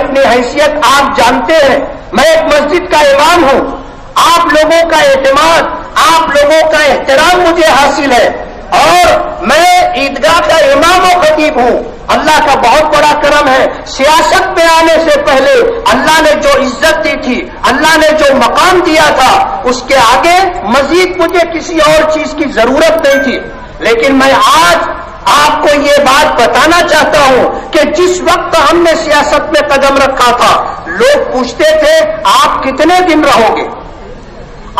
اپنی حیثیت آپ جانتے ہیں، میں ایک مسجد کا امام ہوں، آپ لوگوں کا اعتماد، آپ لوگوں کا احترام مجھے حاصل ہے، اور میں عیدگاہ کا امام و خطیب ہوں۔ اللہ کا بہت بڑا کرم ہے، سیاست میں آنے سے پہلے اللہ نے جو عزت دی تھی، اللہ نے جو مقام دیا تھا، اس کے آگے مزید مجھے کسی اور چیز کی ضرورت نہیں تھی۔ لیکن میں آج آپ کو یہ بات بتانا چاہتا ہوں کہ جس وقت ہم نے سیاست میں قدم رکھا تھا، لوگ پوچھتے تھے آپ کتنے دن رہو گے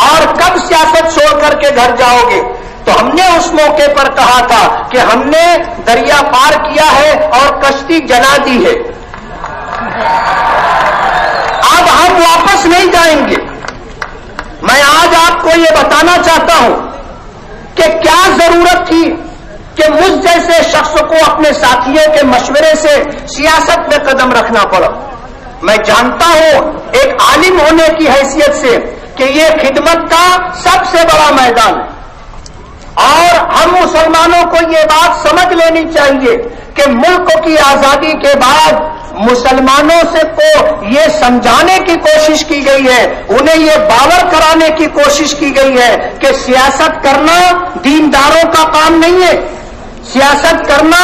اور کب سیاست چھوڑ کر کے گھر جاؤ گے، تو ہم نے اس موقع پر کہا تھا کہ ہم نے دریا پار کیا ہے اور کشتی جلا دی ہے، اب ہم واپس نہیں جائیں گے۔ میں آج آپ کو یہ بتانا چاہتا ہوں کہ کیا ضرورت تھی کہ مجھ جیسے شخص کو اپنے ساتھیوں کے مشورے سے سیاست میں قدم رکھنا پڑا۔ میں جانتا ہوں ایک عالم ہونے کی حیثیت سے کہ یہ خدمت کا سب سے بڑا میدان ہے، اور ہم مسلمانوں کو یہ بات سمجھ لینی چاہیے کہ ملک کی آزادی کے بعد مسلمانوں سے کو یہ سمجھانے کی کوشش کی گئی ہے، انہیں یہ باور کرانے کی کوشش کی گئی ہے کہ سیاست کرنا دینداروں کا کام نہیں ہے، سیاست کرنا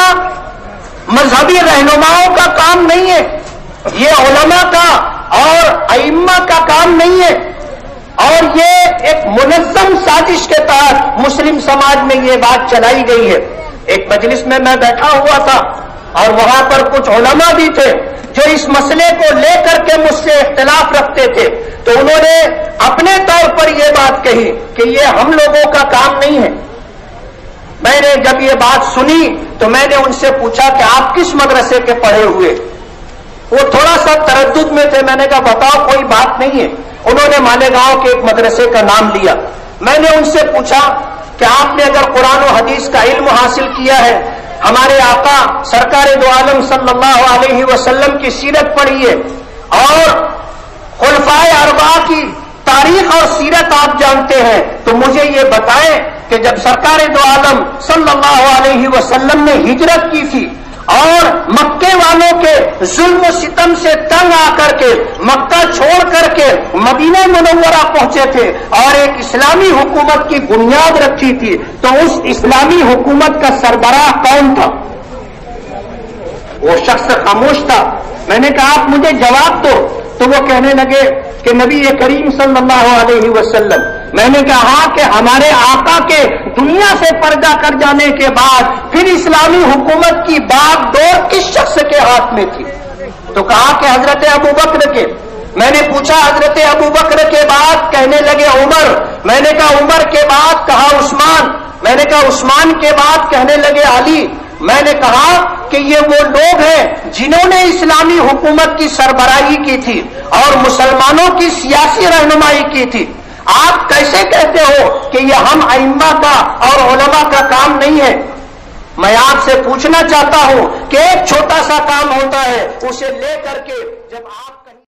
مذہبی رہنماؤں کا کام نہیں ہے، یہ علماء کا اور ائمہ کا کام نہیں ہے، اور یہ ایک منظم سازش کے تحت مسلم سماج میں یہ بات چلائی گئی ہے۔ ایک مجلس میں بیٹھا ہوا تھا اور وہاں پر کچھ علماء بھی تھے جو اس مسئلے کو لے کر کے مجھ سے اختلاف رکھتے تھے، تو انہوں نے اپنے طور پر یہ بات کہی کہ یہ ہم لوگوں کا کام نہیں ہے۔ میں نے جب یہ بات سنی تو میں نے ان سے پوچھا کہ آپ کس مدرسے کے پڑھے ہوئے؟ وہ تھوڑا سا تردد میں تھے، میں نے کہا بتاؤ کوئی بات نہیں ہے۔ انہوں نے مالیگاؤں کے ایک مدرسے کا نام لیا۔ میں نے ان سے پوچھا کہ آپ نے اگر قرآن و حدیث کا علم حاصل کیا ہے، ہمارے آقا سرکار دو عالم صلی اللہ علیہ وسلم کی سیرت پڑھی ہے اور خلفائے اربعہ کی تاریخ اور سیرت آپ جانتے ہیں، تو مجھے یہ بتائیں کہ جب سرکار دو عالم صلی اللہ علیہ وسلم نے ہجرت کی تھی اور مکے والوں کے ظلم و ستم سے تنگ آ کر کے مکہ چھوڑ کر کے مدینہ منورہ پہنچے تھے اور ایک اسلامی حکومت کی بنیاد رکھی تھی، تو اس اسلامی حکومت کا سربراہ کون تھا؟ وہ شخص خاموش تھا۔ میں نے کہا آپ مجھے جواب دو، تو وہ کہنے لگے کہ نبی کریم صلی اللہ علیہ وسلم۔ میں نے کہا کہ ہمارے آقا کے دنیا سے پردہ کر جانے کے بعد پھر اسلامی حکومت کی باغ ڈور کس شخص کے ہاتھ میں تھی؟ تو کہا کہ حضرت ابوبکر کے۔ میں نے پوچھا حضرت ابوبکر کے بعد؟ کہنے لگے عمر۔ میں نے کہا عمر کے بعد؟ کہا عثمان۔ میں نے کہا عثمان کے بعد؟ کہنے لگے علی۔ میں نے کہا کہ یہ وہ لوگ ہیں جنہوں نے اسلامی حکومت کی سربراہی کی تھی اور مسلمانوں کی سیاسی رہنمائی کی تھی، آپ کیسے کہتے ہو کہ یہ ہم ائمہ کا اور علماء کا کام نہیں ہے؟ میں آپ سے پوچھنا چاہتا ہوں کہ ایک چھوٹا سا کام ہوتا ہے، اسے لے کر کے جب آپ